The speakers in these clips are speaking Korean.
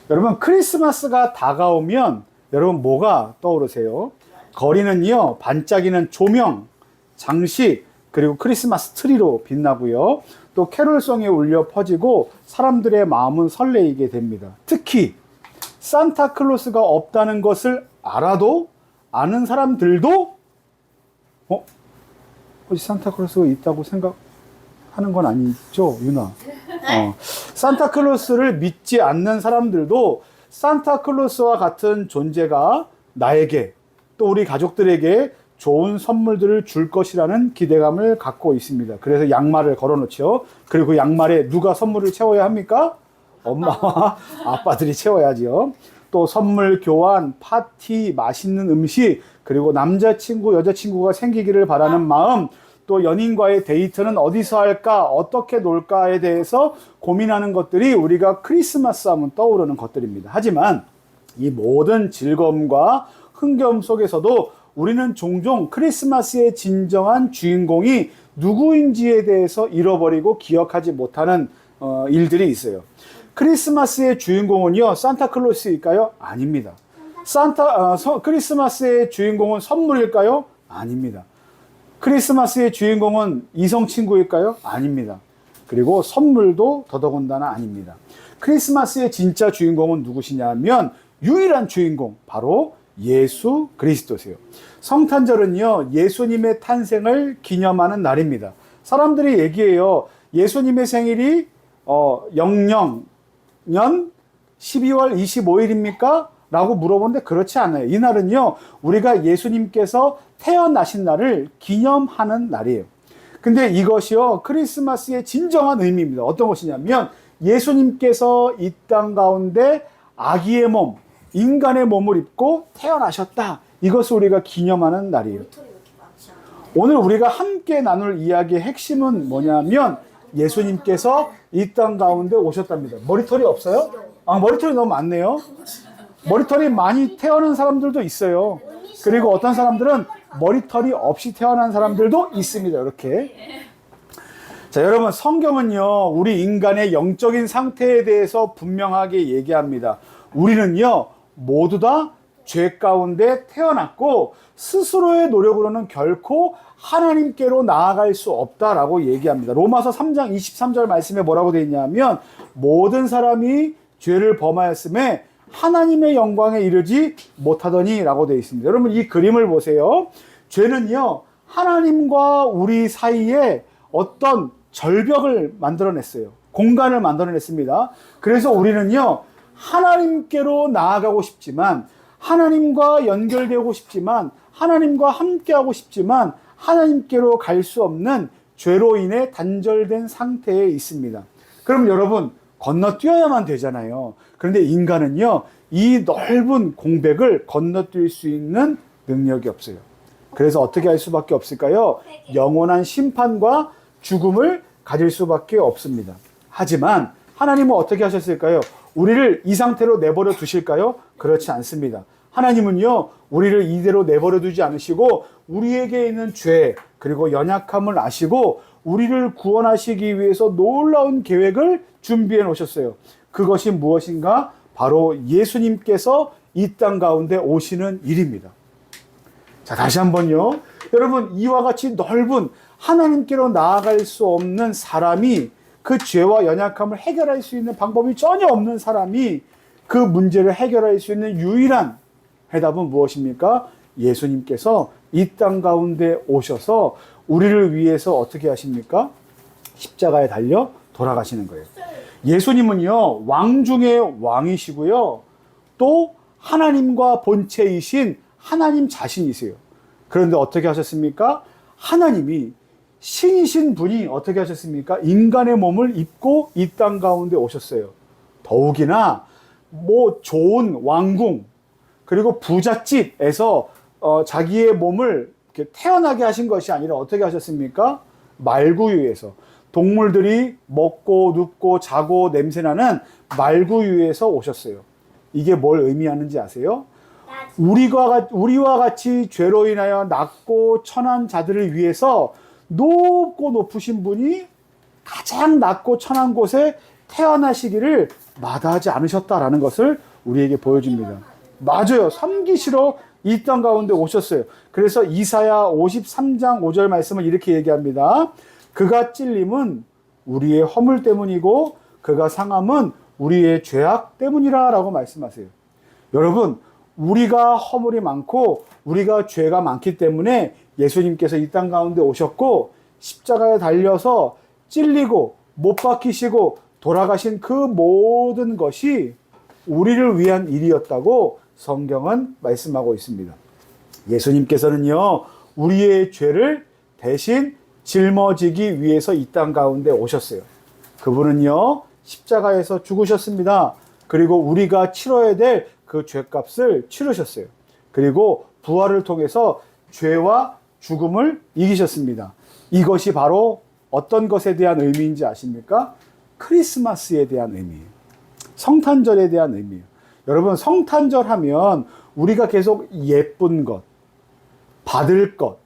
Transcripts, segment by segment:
여러분, 크리스마스가 다가오면 여러분 뭐가 떠오르세요? 거리는요, 반짝이는 조명, 장식, 그리고 크리스마스 트리로 빛나고요. 또 캐롤송이 울려 퍼지고 사람들의 마음은 설레이게 됩니다. 특히 산타클로스가 없다는 것을 알아도 아는 사람들도 혹시 산타클로스가 있다고 생각하는 건 아니죠, 유나? 산타클로스를 믿지 않는 사람들도 산타클로스와 같은 존재가 나에게 또 우리 가족들에게 좋은 선물들을 줄 것이라는 기대감을 갖고 있습니다. 그래서 양말을 걸어놓죠. 그리고 양말에 누가 선물을 채워야 합니까? 엄마와 아빠들이 채워야지요. 또 선물 교환, 파티, 맛있는 음식, 그리고 남자친구, 여자친구가 생기기를 바라는 마음, 또 연인과의 데이트는 어디서 할까, 어떻게 놀까에 대해서 고민하는 것들이 우리가 크리스마스 하면 떠오르는 것들입니다. 하지만 이 모든 즐거움과 흥겨움 속에서도 우리는 종종 크리스마스의 진정한 주인공이 누구인지에 대해서 잃어버리고 기억하지 못하는 일들이 있어요. 크리스마스의 주인공은요, 산타클로스일까요? 아닙니다. 크리스마스의 주인공은 선물일까요? 아닙니다. 크리스마스의 주인공은 이성 친구일까요? 아닙니다. 그리고 선물도 더더군다나 아닙니다. 크리스마스의 진짜 주인공은 누구시냐면 유일한 주인공, 바로 예수 그리스도세요. 성탄절은요, 예수님의 탄생을 기념하는 날입니다. 사람들이 얘기해요. 예수님의 생일이 00년 12월 25일입니까? 라고 물어보는데 그렇지 않아요. 이날은요, 우리가 예수님께서 태어나신 날을 기념하는 날이에요. 근데 이것이요, 크리스마스의 진정한 의미입니다. 어떤 것이냐면 예수님께서 이 땅 가운데 아기의 몸, 인간의 몸을 입고 태어나셨다. 이것을 우리가 기념하는 날이에요. 오늘 우리가 함께 나눌 이야기의 핵심은 뭐냐면 예수님께서 이 땅 가운데 오셨답니다. 머리털이 없어요? 머리털이 너무 많네요. 머리털이 많이 태어난 사람들도 있어요. 그리고 어떤 사람들은 머리털이 없이 태어난 사람들도 있습니다. 이렇게. 자, 여러분, 성경은요, 우리 인간의 영적인 상태에 대해서 분명하게 얘기합니다. 우리는요, 모두 다 죄 가운데 태어났고 스스로의 노력으로는 결코 하나님께로 나아갈 수 없다라고 얘기합니다. 로마서 3장 23절 말씀에 뭐라고 되어 있냐면 모든 사람이 죄를 범하였음에 하나님의 영광에 이르지 못하더니 라고 되어 있습니다. 여러분, 이 그림을 보세요. 죄는요, 하나님과 우리 사이에 어떤 절벽을 만들어냈어요. 공간을 만들어냈습니다. 그래서 우리는요, 하나님께로 나아가고 싶지만, 하나님과 연결되고 싶지만, 하나님과 함께하고 싶지만 하나님께로 갈 수 없는 죄로 인해 단절된 상태에 있습니다. 그럼 여러분, 건너뛰어야만 되잖아요. 그런데 인간은요, 이 넓은 공백을 건너뛸 수 있는 능력이 없어요. 그래서 어떻게 할 수밖에 없을까요? 영원한 심판과 죽음을 가질 수밖에 없습니다. 하지만 하나님은 어떻게 하셨을까요? 우리를 이 상태로 내버려 두실까요? 그렇지 않습니다. 하나님은요, 우리를 이대로 내버려 두지 않으시고 우리에게 있는 죄 그리고 연약함을 아시고 우리를 구원하시기 위해서 놀라운 계획을 준비해 놓으셨어요. 그것이 무엇인가? 바로 예수님께서 이 땅 가운데 오시는 일입니다. 자, 다시 한번요. 여러분, 이와 같이 넓은 하나님께로 나아갈 수 없는 사람이, 그 죄와 연약함을 해결할 수 있는 방법이 전혀 없는 사람이 그 문제를 해결할 수 있는 유일한 해답은 무엇입니까? 예수님께서 이 땅 가운데 오셔서 우리를 위해서 어떻게 하십니까? 십자가에 달려 돌아가시는 거예요. 예수님은요, 왕 중에 왕이시고요, 또 하나님과 본체이신 하나님 자신이세요. 그런데 어떻게 하셨습니까? 하나님이, 신이신 분이 어떻게 하셨습니까? 인간의 몸을 입고 이 땅 가운데 오셨어요. 더욱이나 좋은 왕궁 그리고 부잣집에서 자기의 몸을 이렇게 태어나게 하신 것이 아니라 어떻게 하셨습니까? 말구유에서, 동물들이 먹고 눕고 자고 냄새나는 말구유에서 오셨어요. 이게 뭘 의미하는지 아세요? 우리와 같이 죄로 인하여 낮고 천한 자들을 위해서 높고 높으신 분이 가장 낮고 천한 곳에 태어나시기를 마다하지 않으셨다라는 것을 우리에게 보여줍니다. 맞아요. 섬기시러 이 땅 가운데 오셨어요. 그래서 이사야 53장 5절 말씀을 이렇게 얘기합니다. 그가 찔림은 우리의 허물 때문이고 그가 상함은 우리의 죄악 때문이라 라고 말씀하세요. 여러분, 우리가 허물이 많고 우리가 죄가 많기 때문에 예수님께서 이 땅 가운데 오셨고 십자가에 달려서 찔리고 못 박히시고 돌아가신 그 모든 것이 우리를 위한 일이었다고 성경은 말씀하고 있습니다. 예수님께서는요, 우리의 죄를 대신 짊어지기 위해서 이 땅 가운데 오셨어요. 그분은요, 십자가에서 죽으셨습니다. 그리고 우리가 치러야 될 그 죄값을 치르셨어요. 그리고 부활을 통해서 죄와 죽음을 이기셨습니다. 이것이 바로 어떤 것에 대한 의미인지 아십니까? 크리스마스에 대한 의미예요. 성탄절에 대한 의미예요. 여러분, 성탄절 하면 우리가 계속 예쁜 것, 받을 것,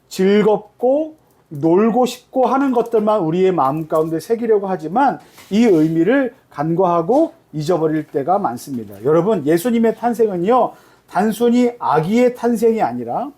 즐겁고 놀고 싶고 하는 것들만 우리의 마음 가운데 새기려고 하지만 이 의미를 간과하고 잊어버릴 때가 많습니다. 여러분, 예수님의 탄생은요, 단순히 아기의 탄생이 아니라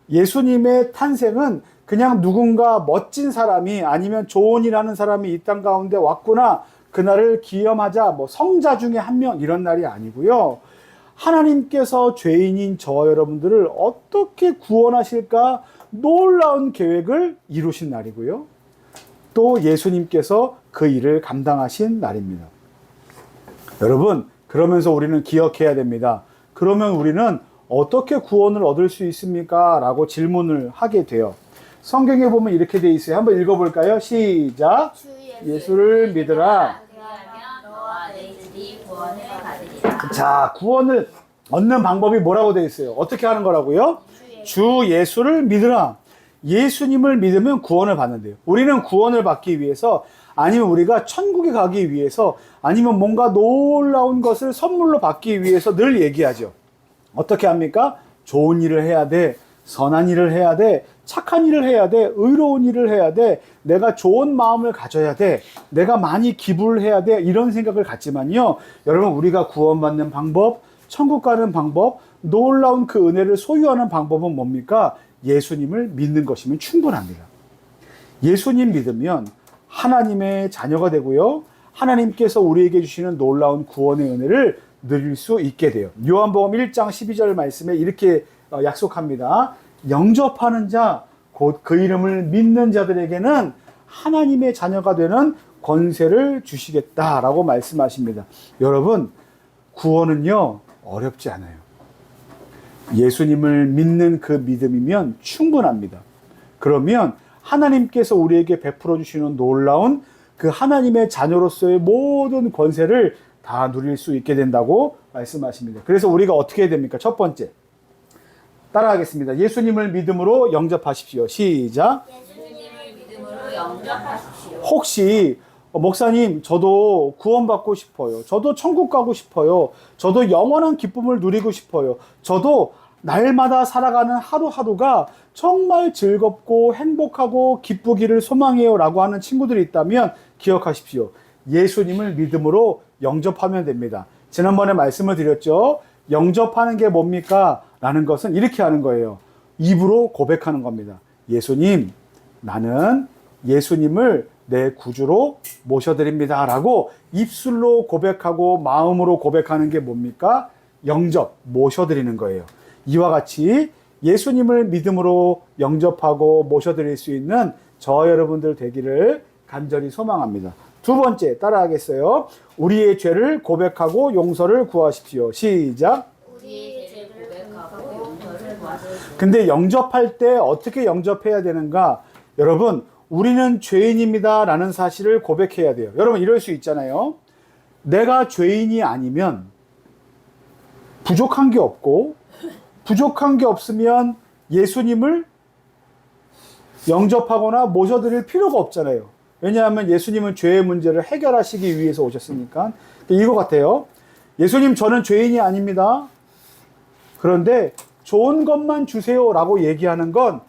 예수님의 탄생은 그냥 누군가 멋진 사람이 아니면 좋은 일 하는 사람이 이 땅 가운데 왔구나, 그날을 기념하자, 성자 중에 한 명 이런 날이 아니고요. 하나님께서 죄인인 저와 여러분들을 어떻게 구원하실까 놀라운 계획을 이루신 날이고요. 또 예수님께서 그 일을 감당하신 날입니다. 여러분, 그러면서 우리는 기억해야 됩니다. 그러면 우리는 어떻게 구원을 얻을 수 있습니까? 라고 질문을 하게 돼요. 성경에 보면 이렇게 돼 있어요. 한번 읽어볼까요? 시작. 예수를 믿으라. 자, 구원을 얻는 방법이 뭐라고 돼 있어요? 어떻게 하는 거라고요? 주 예수를 믿으라. 예수님을 믿으면 구원을 받는데요. 우리는 구원을 받기 위해서, 아니면 우리가 천국에 가기 위해서, 아니면 뭔가 놀라운 것을 선물로 받기 위해서 늘 얘기하죠. 어떻게 합니까? 좋은 일을 해야 돼. 선한 일을 해야 돼. 착한 일을 해야 돼. 의로운 일을 해야 돼. 내가 좋은 마음을 가져야 돼. 내가 많이 기부를 해야 돼. 이런 생각을 갖지만요. 여러분, 우리가 구원받는 방법, 천국 가는 방법, 놀라운 그 은혜를 소유하는 방법은 뭡니까? 예수님을 믿는 것이면 충분합니다. 예수님 믿으면 하나님의 자녀가 되고요. 하나님께서 우리에게 주시는 놀라운 구원의 은혜를 누릴 수 있게 돼요. 요한복음 1장 12절 말씀에 이렇게 약속합니다. 영접하는 자, 곧 그 이름을 믿는 자들에게는 하나님의 자녀가 되는 권세를 주시겠다라고 말씀하십니다. 여러분, 구원은요, 어렵지 않아요. 예수님을 믿는 그 믿음이면 충분합니다. 그러면 하나님께서 우리에게 베풀어 주시는 놀라운 그 하나님의 자녀로서의 모든 권세를 다 누릴 수 있게 된다고 말씀하십니다. 그래서 우리가 어떻게 해야 됩니까? 첫 번째, 따라하겠습니다. 예수님을 믿음으로 영접하십시오. 시작. 예수님을 믿음으로 영접하십시오. 혹시 목사님, 저도 구원받고 싶어요. 저도 천국 가고 싶어요. 저도 영원한 기쁨을 누리고 싶어요. 저도 날마다 살아가는 하루하루가 정말 즐겁고 행복하고 기쁘기를 소망해요 라고 하는 친구들이 있다면 기억하십시오. 예수님을 믿음으로 영접하면 됩니다. 지난번에 말씀을 드렸죠. 영접하는 게 뭡니까? 라는 것은 이렇게 하는 거예요. 입으로 고백하는 겁니다. 예수님, 나는 예수님을 내 구주로 모셔드립니다 라고 입술로 고백하고 마음으로 고백하는 게 뭡니까? 영접, 모셔드리는 거예요. 이와 같이 예수님을 믿음으로 영접하고 모셔드릴 수 있는 저와 여러분들 되기를 간절히 소망합니다. 두 번째, 따라하겠어요. 우리의 죄를 고백하고 용서를 구하십시오. 시작. 우리의 죄를 고백하고 용서를 구하십시오. 근데 영접할 때 어떻게 영접해야 되는가? 여러분, 우리는 죄인입니다 라는 사실을 고백해야 돼요. 여러분, 이럴 수 있잖아요. 내가 죄인이 아니면 부족한 게 없고, 부족한 게 없으면 예수님을 영접하거나 모셔드릴 필요가 없잖아요. 왜냐하면 예수님은 죄의 문제를 해결하시기 위해서 오셨으니까. 이거 같아요. 예수님, 저는 죄인이 아닙니다. 그런데 좋은 것만 주세요 라고 얘기하는 건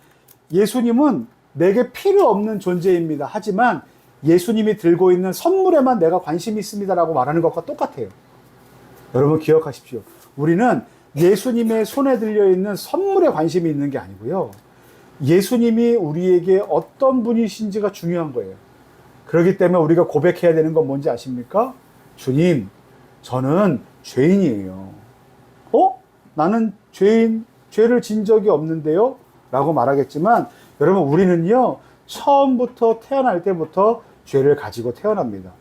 예수님은 내게 필요 없는 존재입니다. 하지만 예수님이 들고 있는 선물에만 내가 관심이 있습니다라고 말하는 것과 똑같아요. 여러분 기억하십시오. 우리는 예수님의 손에 들려있는 선물에 관심이 있는 게 아니고요. 예수님이 우리에게 어떤 분이신지가 중요한 거예요. 그렇기 때문에 우리가 고백해야 되는 건 뭔지 아십니까? 주님, 저는 죄인이에요. 나는 죄를 진 적이 없는데요? 라고 말하겠지만, 여러분, 우리는요, 처음부터 태어날 때부터 죄를 가지고 태어납니다.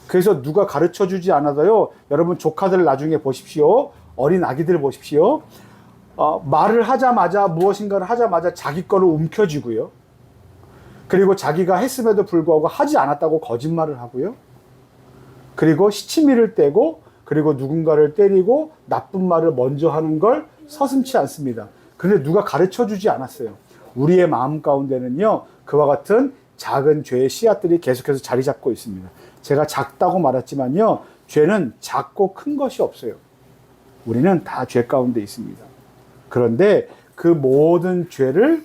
그래서 누가 가르쳐 주지 않아도요, 여러분, 조카들 나중에 보십시오. 어린 아기들 보십시오. 말을 하자마자, 무엇인가를 하자마자 자기 거를 움켜쥐고요. 그리고 자기가 했음에도 불구하고 하지 않았다고 거짓말을 하고요. 그리고 시치미를 떼고, 그리고 누군가를 때리고 나쁜 말을 먼저 하는 걸 서슴지 않습니다. 그런데 누가 가르쳐 주지 않았어요. 우리의 마음 가운데는요, 그와 같은 작은 죄의 씨앗들이 계속해서 자리 잡고 있습니다. 제가 작다고 말했지만요, 죄는 작고 큰 것이 없어요. 우리는 다 죄 가운데 있습니다. 그런데 그 모든 죄를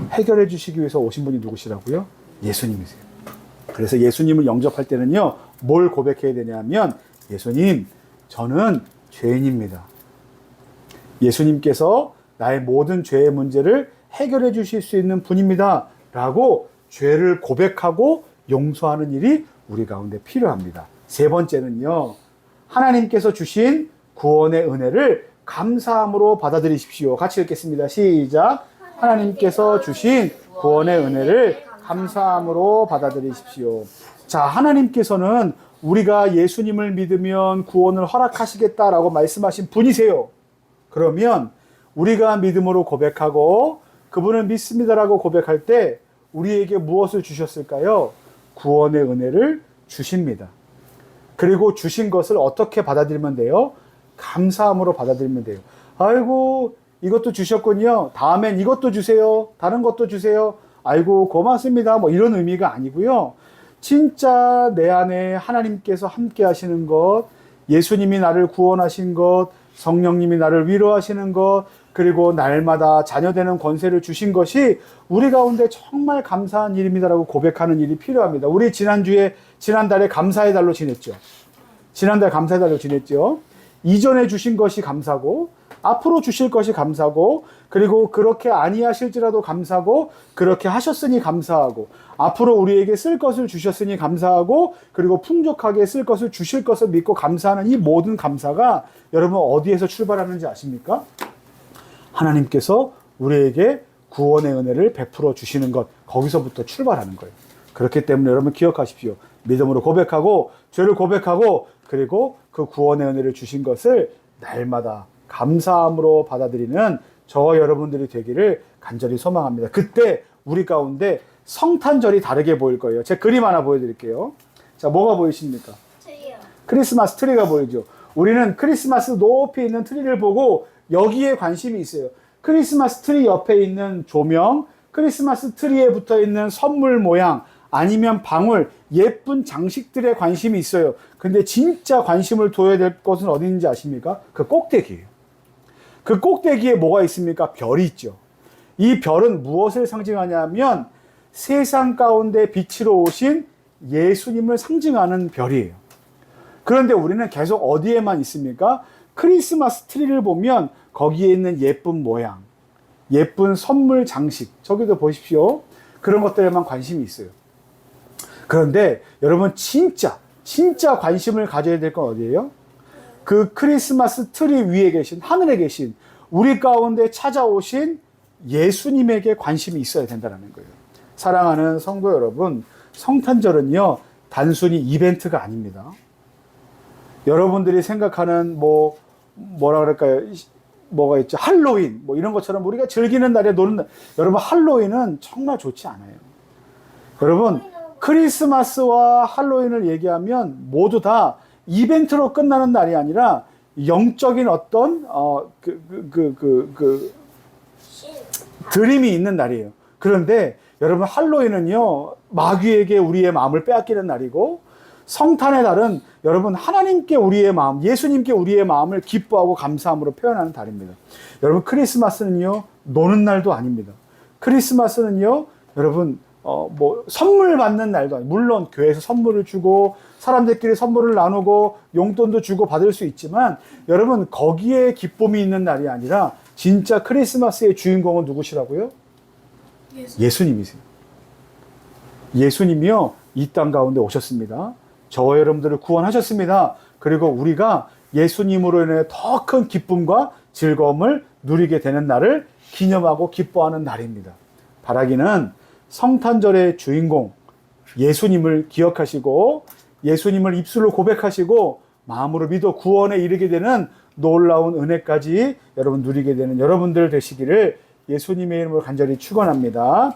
해결해 주시기 위해서 오신 분이 누구시라고요? 예수님이세요. 그래서 예수님을 영접할 때는요, 뭘 고백해야 되냐면, 예수님, 저는 죄인입니다. 예수님께서 나의 모든 죄의 문제를 해결해 주실 수 있는 분입니다. 라고 죄를 고백하고 용서하는 일이 우리 가운데 필요합니다. 세 번째는요, 하나님께서 주신 구원의 은혜를 감사함으로 받아들이십시오. 같이 읽겠습니다. 시작. 하나님께서 주신 구원의 은혜를 감사함으로 받아들이십시오. 자, 하나님께서는 우리가 예수님을 믿으면 구원을 허락하시겠다라고 말씀하신 분이세요. 그러면 우리가 믿음으로 고백하고 그분을 믿습니다라고 고백할 때 우리에게 무엇을 주셨을까요? 구원의 은혜를 주십니다. 그리고 주신 것을 어떻게 받아들이면 돼요? 감사함으로 받아들이면 돼요. 아이고, 이것도 주셨군요. 다음엔 이것도 주세요. 다른 것도 주세요. 아이고, 고맙습니다. 뭐 이런 의미가 아니고요. 진짜 내 안에 하나님께서 함께 하시는 것, 예수님이 나를 구원하신 것, 성령님이 나를 위로하시는 것, 그리고 날마다 자녀되는 권세를 주신 것이 우리 가운데 정말 감사한 일입니다라고 고백하는 일이 필요합니다. 우리 지난달에 감사의 달로 지냈죠. 지난달 감사의 달로 지냈죠. 이전에 주신 것이 감사고, 앞으로 주실 것이 감사고, 그리고 그렇게 아니하실지라도 감사고, 그렇게 하셨으니 감사하고, 앞으로 우리에게 쓸 것을 주셨으니 감사하고, 그리고 풍족하게 쓸 것을 주실 것을 믿고 감사하는 이 모든 감사가 여러분 어디에서 출발하는지 아십니까? 하나님께서 우리에게 구원의 은혜를 베풀어 주시는 것, 거기서부터 출발하는 거예요. 그렇기 때문에 여러분 기억하십시오. 믿음으로 고백하고, 죄를 고백하고, 그리고 그 구원의 은혜를 주신 것을 날마다 감사함으로 받아들이는 저와 여러분들이 되기를 간절히 소망합니다. 그때 우리 가운데 성탄절이 다르게 보일 거예요. 제 그림 하나 보여드릴게요. 자, 뭐가 보이십니까? 트리요. 크리스마스 트리가 보이죠. 우리는 크리스마스 높이 있는 트리를 보고 여기에 관심이 있어요. 크리스마스 트리 옆에 있는 조명, 크리스마스 트리에 붙어 있는 선물 모양, 아니면 방울, 예쁜 장식들에 관심이 있어요. 근데 진짜 관심을 둬야 될 곳은 어디 있는지 아십니까? 그 꼭대기예요. 그 꼭대기에 뭐가 있습니까? 별이 있죠. 이 별은 무엇을 상징하냐면 세상 가운데 빛으로 오신 예수님을 상징하는 별이에요. 그런데 우리는 계속 어디에만 있습니까? 크리스마스 트리를 보면 거기에 있는 예쁜 모양, 예쁜 선물 장식, 저기도 보십시오. 그런 것들에만 관심이 있어요. 그런데 여러분 진짜 관심을 가져야 될 건 어디예요? 그 크리스마스 트리 위에 계신, 하늘에 계신 우리 가운데 찾아오신 예수님에게 관심이 있어야 된다는 거예요. 사랑하는 성도 여러분, 성탄절은요 단순히 이벤트가 아닙니다. 여러분들이 생각하는 뭐라 그럴까요? 뭐가 있죠? 할로윈 뭐 이런 것처럼 우리가 즐기는 날에 노는 날. 여러분 할로윈은 정말 좋지 않아요. 여러분 크리스마스와 할로윈을 얘기하면 모두 다 이벤트로 끝나는 날이 아니라 영적인 어떤 드림이 있는 날이에요. 그런데 여러분 할로윈은요 마귀에게 우리의 마음을 빼앗기는 날이고, 성탄의 날은 여러분 하나님께 우리의 마음, 예수님께 우리의 마음을 기뻐하고 감사함으로 표현하는 달입니다. 여러분 크리스마스는요 노는 날도 아닙니다. 크리스마스는요 여러분 뭐 선물 받는 날도 아니고, 물론 교회에서 선물을 주고 사람들끼리 선물을 나누고 용돈도 주고 받을 수 있지만, 여러분 거기에 기쁨이 있는 날이 아니라 진짜 크리스마스의 주인공은 누구시라고요? 예수님이세요. 예수님이요 이 땅 가운데 오셨습니다. 저와 여러분들을 구원하셨습니다. 그리고 우리가 예수님으로 인해 더 큰 기쁨과 즐거움을 누리게 되는 날을 기념하고 기뻐하는 날입니다. 바라기는 성탄절의 주인공 예수님을 기억하시고 예수님을 입술로 고백하시고 마음으로 믿어 구원에 이르게 되는 놀라운 은혜까지 여러분 누리게 되는 여러분들 되시기를 예수님의 이름으로 간절히 축원합니다.